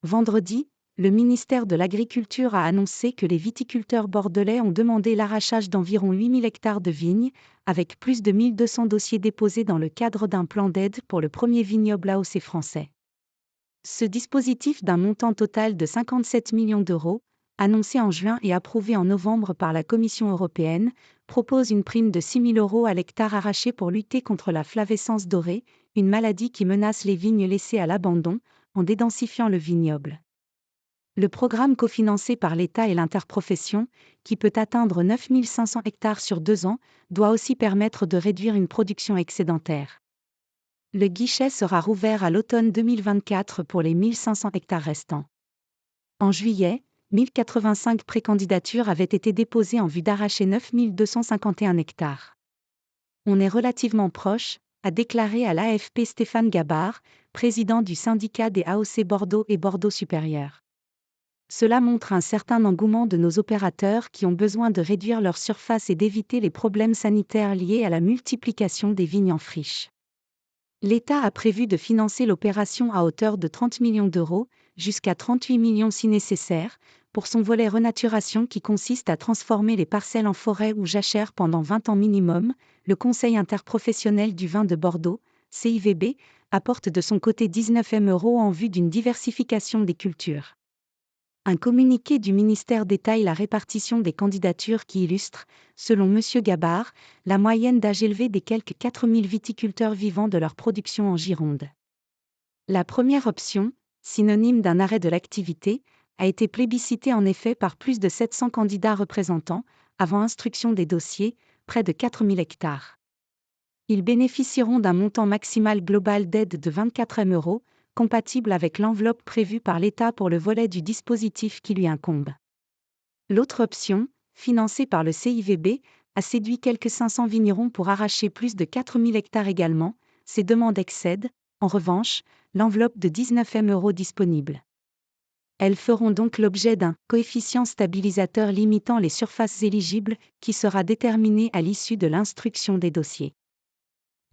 Vendredi, le ministère de l'Agriculture a annoncé que les viticulteurs bordelais ont demandé l'arrachage d'environ 8000 hectares de vignes, avec plus de 1200 dossiers déposés dans le cadre d'un plan d'aide pour le premier vignoble AOC français. Ce dispositif d'un montant total de 57 millions d'euros, annoncé en juin et approuvé en novembre par la Commission européenne, propose une prime de 6 000 euros à l'hectare arraché pour lutter contre la flavescence dorée, une maladie qui menace les vignes laissées à l'abandon, en dédensifiant le vignoble. Le programme cofinancé par l'État et l'interprofession, qui peut atteindre 9 500 hectares sur 2 ans, doit aussi permettre de réduire une production excédentaire. Le guichet sera rouvert à l'automne 2024 pour les 1500 hectares restants. En juillet, 1085 précandidatures avaient été déposées en vue d'arracher 9 251 hectares. On est relativement proche, a déclaré à l'AFP Stéphane Gabard, président du syndicat des AOC Bordeaux et Bordeaux Supérieur. Cela montre un certain engouement de nos opérateurs qui ont besoin de réduire leur surface et d'éviter les problèmes sanitaires liés à la multiplication des vignes en friche. L'État a prévu de financer l'opération à hauteur de 30 millions d'euros, jusqu'à 38 millions si nécessaire, pour son volet renaturation qui consiste à transformer les parcelles en forêt ou jachère pendant 20 ans minimum. Le Conseil interprofessionnel du vin de Bordeaux, CIVB, apporte de son côté 19 M € en vue d'une diversification des cultures. Un communiqué du ministère détaille la répartition des candidatures qui illustre, selon M. Gabard, la moyenne d'âge élevé des quelques 4000 viticulteurs vivant de leur production en Gironde. La première option, synonyme d'un arrêt de l'activité, a été plébiscitée en effet par plus de 700 candidats représentants, avant instruction des dossiers, près de 4000 hectares. Ils bénéficieront d'un montant maximal global d'aide de 24 M €, compatible avec l'enveloppe prévue par l'État pour le volet du dispositif qui lui incombe. L'autre option, financée par le CIVB, a séduit quelques 500 vignerons pour arracher plus de 4000 hectares également. Ces demandes excèdent, en revanche, l'enveloppe de 19 M € disponible. Elles feront donc l'objet d'un coefficient stabilisateur limitant les surfaces éligibles, qui sera déterminé à l'issue de l'instruction des dossiers.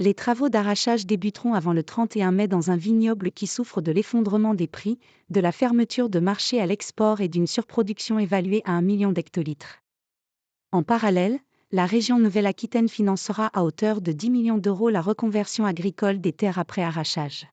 Les travaux d'arrachage débuteront avant le 31 mai dans un vignoble qui souffre de l'effondrement des prix, de la fermeture de marchés à l'export et d'une surproduction évaluée à 1 million d'hectolitres. En parallèle, la région Nouvelle-Aquitaine financera à hauteur de 10 millions d'euros la reconversion agricole des terres après arrachage.